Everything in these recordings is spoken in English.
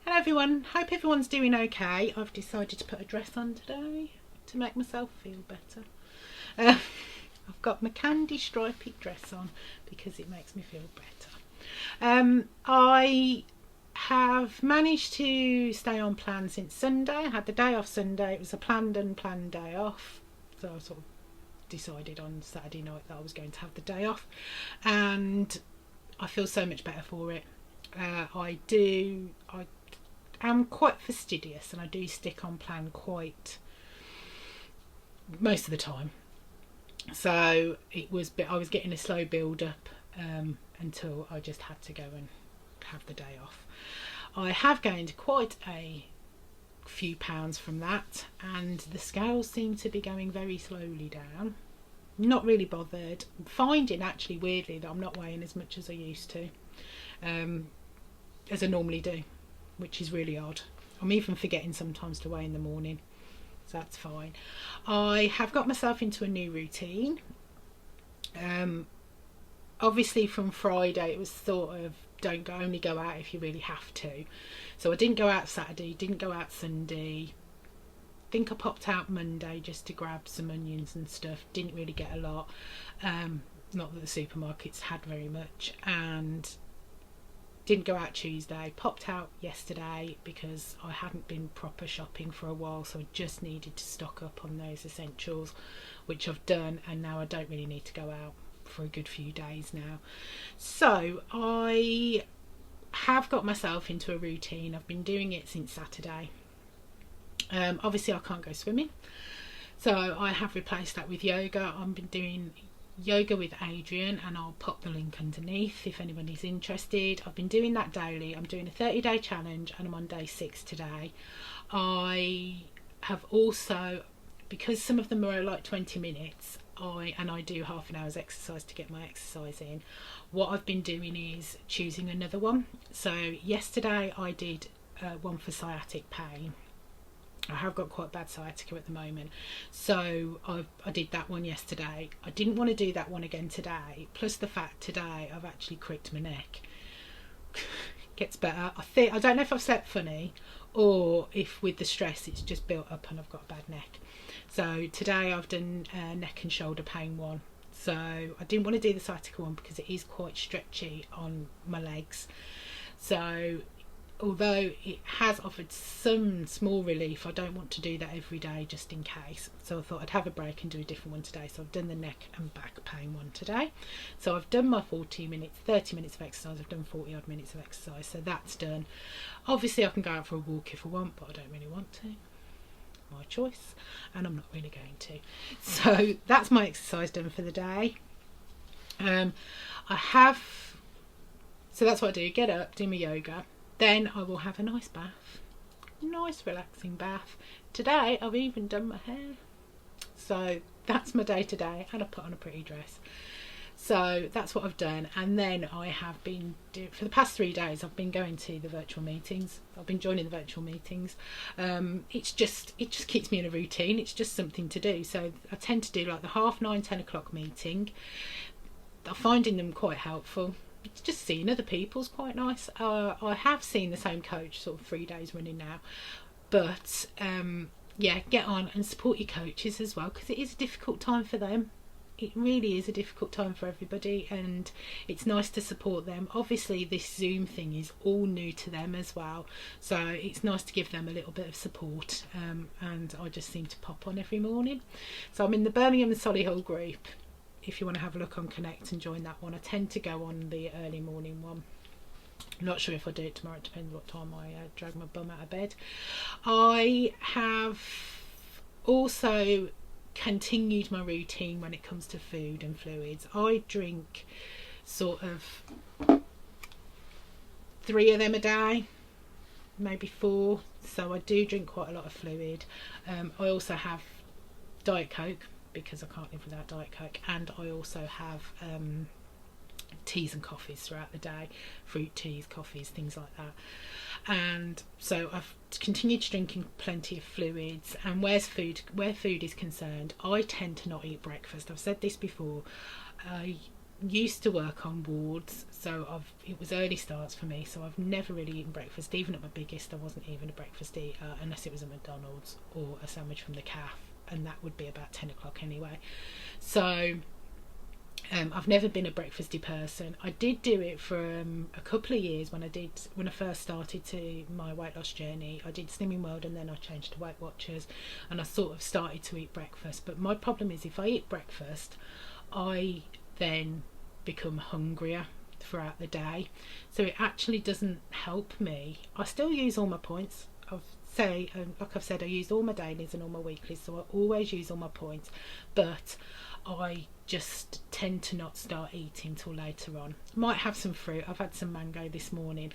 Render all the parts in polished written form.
Hello everyone, hope everyone's doing okay. I've decided to put a dress on today to make myself feel better. I've got my candy stripy dress on because it makes me feel better. I have managed to stay on plan since Sunday. I had the day off Sunday. It was a planned day off, so I sort of decided on Saturday night that I was going to have the day off, and I feel so much better for it. I am quite fastidious and I do stick on plan quite most of the time, so I was getting a slow build up until I just had to go and have the day off. I have gained quite a few pounds from that, and the scales seem to be going very slowly down. Not really bothered. I'm finding actually weirdly that I'm not weighing as much as I used to, as I normally do, which is really odd. I'm even forgetting sometimes to weigh in the morning, so that's fine. I have got myself into a new routine. Obviously from Friday it was sort of only go out if you really have to. So I didn't go out Saturday, didn't go out Sunday. I think I popped out Monday just to grab some onions and stuff. Didn't really get a lot. Not that the supermarkets had very much. And didn't go out Tuesday. Popped out yesterday because I hadn't been proper shopping for a while, so I just needed to stock up on those essentials, which I've done, and now I don't really need to go out for a good few days now. So I have got myself into a routine. I've been doing it since Saturday. Obviously I can't go swimming, so I have replaced that with yoga. I've been doing yoga with Adrian, and I'll pop the link underneath if anybody's interested. I've been doing that daily. I'm doing a 30-day challenge and I'm on day 6 today. I have also, because some of them are like 20 minutes, I do half an hour's exercise to get my exercise in. What I've been doing is choosing another one. So yesterday I did one for sciatic pain. I have got quite bad sciatica at the moment, so I did that one yesterday. I didn't want to do that one again today, plus the fact today I've actually cricked my neck. Gets better. I don't know if I've slept funny or if with the stress it's just built up and I've got a bad neck. So today I've done neck and shoulder pain one. So I didn't want to do the sciatica one because it is quite stretchy on my legs. So although it has offered some small relief, I don't want to do that every day just in case. So I thought I'd have a break and do a different one today. So I've done the neck and back pain one today. So I've done my 30 minutes of exercise. I've done 40 odd minutes of exercise. So that's done. Obviously I can go out for a walk if I want, but I don't really want to. My choice, and I'm not really going to. So that's my exercise done for the day. So that's what I do. Get up, do my yoga. Then I will have a nice bath, nice relaxing bath. Today I've even done my hair. So that's my day today, and I put on a pretty dress. So that's what I've done. And then I have been for the past 3 days I've been going to the virtual meetings. I've been joining the virtual meetings. It just keeps me in a routine. It's just something to do. So I tend to do like the 9:30, 10 o'clock meeting. I'm finding them quite helpful. Just seeing other people's quite nice. I have seen the same coach sort of 3 days running now, but yeah, get on and support your coaches as well, because it is a difficult time for them. It really is a difficult time for everybody, and it's nice to support them. Obviously this Zoom thing is all new to them as well, so it's nice to give them a little bit of support, and I just seem to pop on every morning. So I'm in the Birmingham and Solihull group. If you want to have a look on Connect and join that one. I tend to go on the early morning one. I'm not sure if I do it tomorrow. It depends what time I drag my bum out of bed. I have also continued my routine when it comes to food and fluids. I drink sort of 3 of them a day, maybe 4. So I do drink quite a lot of fluid. I also have Diet Coke, because I can't live without Diet Coke, and I also have teas and coffees throughout the day, fruit teas, coffees, things like that. And so I've continued to drinking plenty of fluids. And where food is concerned, I tend to not eat breakfast. I've said this before. used to work on wards, so it was early starts for me, so I've never really eaten breakfast. Even at my biggest, I wasn't even a breakfast eater unless it was a McDonald's or a sandwich from the calf, and that would be about 10 o'clock anyway. So I've never been a breakfasty person. I did do it for a couple of years when I first started my weight loss journey. I did Slimming World and then I changed to Weight Watchers, and I sort of started to eat breakfast. But my problem is if I eat breakfast, I then become hungrier throughout the day, so it actually doesn't help me. I still use all my points. Like I've said, I used all my dailies and all my weeklies, so I always use all my points, but I just tend to not start eating till later on. Might have some fruit. I've had some mango this morning,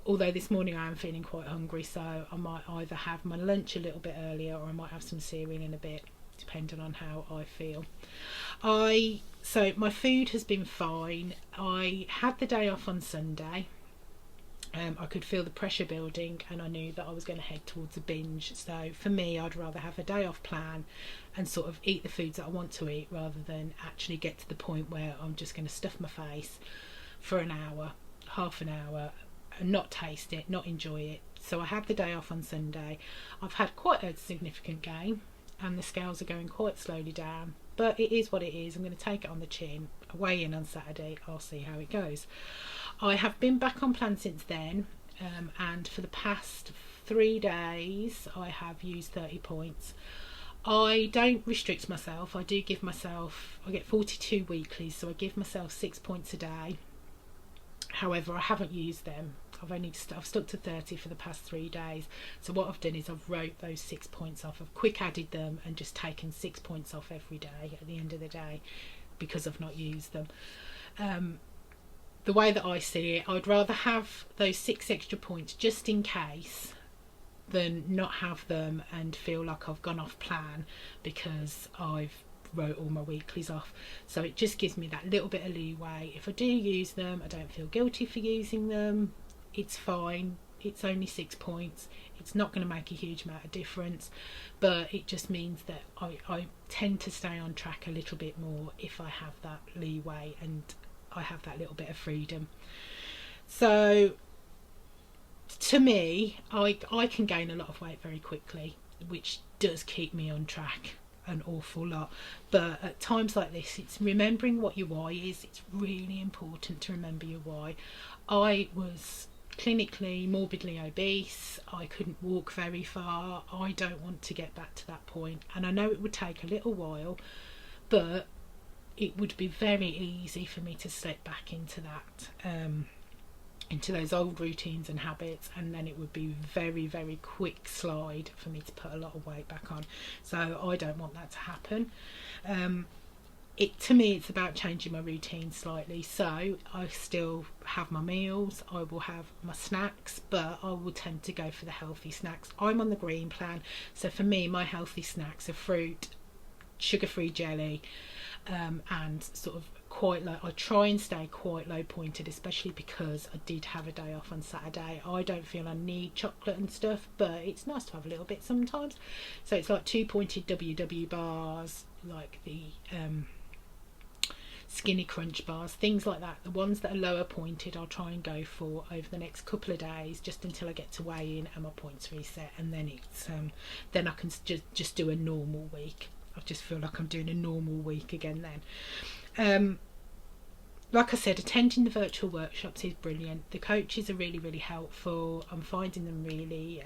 although this morning I am feeling quite hungry, so I might either have my lunch a little bit earlier or I might have some cereal in a bit, depending on how I feel. So my food has been fine. I had the day off on Sunday. I could feel the pressure building and I knew that I was going to head towards a binge. So for me, I'd rather have a day off plan and sort of eat the foods that I want to eat rather than actually get to the point where I'm just going to stuff my face for an hour, half an hour, and not taste it, not enjoy it. So I had the day off on Sunday. I've had quite a significant gain and the scales are going quite slowly down, but it is what it is. I'm going to take it on the chin. I weigh in on Saturday. I'll see how it goes. I have been back on plan since then, and for the past 3 days I have used 30 points. I don't restrict myself. I get 42 weeklies, so I give myself 6 points a day. However, I haven't used them. I've stuck to 30 for the past 3 days. So what I've done is I've wrote those 6 points off. I've quick added them and just taken 6 points off every day at the end of the day because I've not used them. The way that I see it, I'd rather have those 6 extra points just in case than not have them and feel like I've gone off plan because I've wrote all my weeklies off. So it just gives me that little bit of leeway. If I do use them, I don't feel guilty for using them. It's fine. It's only 6 points. It's not going to make a huge amount of difference, but it just means that I tend to stay on track a little bit more if I have that leeway and I have that little bit of freedom. So to me, I can gain a lot of weight very quickly, which does keep me on track an awful lot. But at times like this, it's remembering what your why is. It's really important to remember your why. I was clinically morbidly obese. I couldn't walk very far. I don't want to get back to that point, and I know it would take a little while, but it would be very easy for me to slip back into that, into those old routines and habits, and then it would be very, very quick slide for me to put a lot of weight back on. So I don't want that to happen. To me, it's about changing my routine slightly. So I still have my meals, I will have my snacks, but I will tend to go for the healthy snacks. I'm on the green plan, so for me, my healthy snacks are fruit, sugar-free jelly, and sort of quite low. I try and stay quite low pointed, especially because I did have a day off on Saturday. I don't feel I need chocolate and stuff, but it's nice to have a little bit sometimes. So it's like 2 pointed WW bars, like the Skinny Crunch bars, things like that. The ones that are lower pointed I'll try and go for over the next couple of days, just until I get to weigh in and my points reset, and then it's then I can just do a normal week. I just feel like I'm doing a normal week again then. Like I said, attending the virtual workshops is brilliant. The coaches are really, really helpful. I'm finding them really,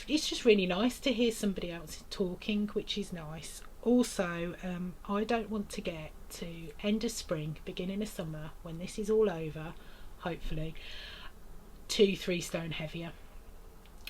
it's just really nice to hear somebody else talking, which is nice. Also, I don't want to get to end of spring, beginning of summer, when this is all over, hopefully, 2-3 stone heavier,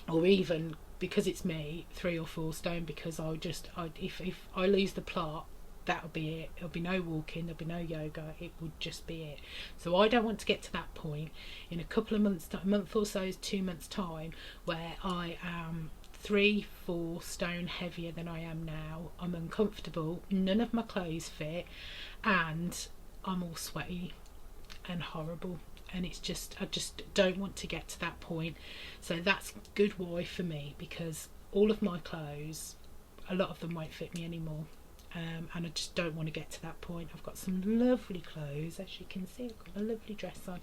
or even, because it's me, 3 or 4 stone, because if I lose the plot, that'll be it. There'll be no walking, there'll be no yoga, it would just be it. So I don't want to get to that point in a couple of months, a month or so, 2 months time, where I am 3-4 stone heavier than I am now. I'm uncomfortable, none of my clothes fit, and I'm all sweaty and horrible, and I just don't want to get to that point. So that's good why for me, because all of my clothes, a lot of them won't fit me anymore, and I just don't want to get to that point. I've got some lovely clothes, as you can see. I've got a lovely dress on,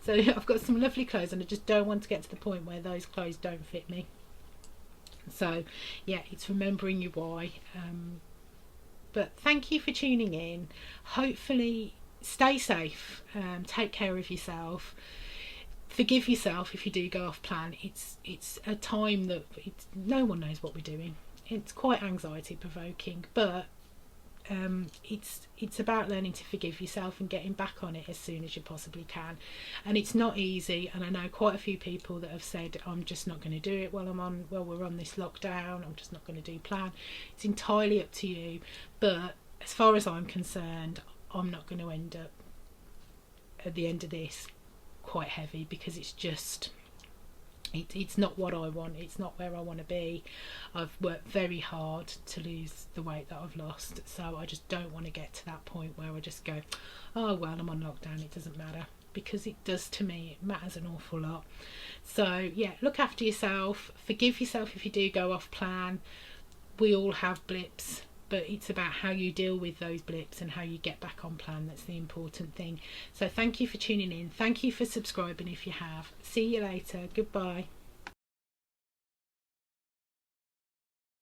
so I've got some lovely clothes, and I just don't want to get to the point where those clothes don't fit me. So yeah, it's remembering your why. But thank you for tuning in. Hopefully stay safe, take care of yourself, forgive yourself if you do go off plan. It's a time that no one knows what we're doing. It's quite anxiety provoking, but it's about learning to forgive yourself and getting back on it as soon as you possibly can. And it's not easy, and I know quite a few people that have said, I'm just not going to do it while we're on this lockdown, I'm just not going to do plan. It's entirely up to you, but as far as I'm concerned, I'm not going to end up at the end of this quite heavy, because it's just it's not what I want, it's not where I want to be. I've worked very hard to lose the weight that I've lost, so I just don't want to get to that point where I just go, oh well, I'm on lockdown, it doesn't matter, because it does to me. It matters an awful lot. So yeah, look after yourself, forgive yourself if you do go off plan. We all have blips, but it's about how you deal with those blips and how you get back on plan. That's the important thing. So thank you for tuning in. Thank you for subscribing if you have. See you later. Goodbye.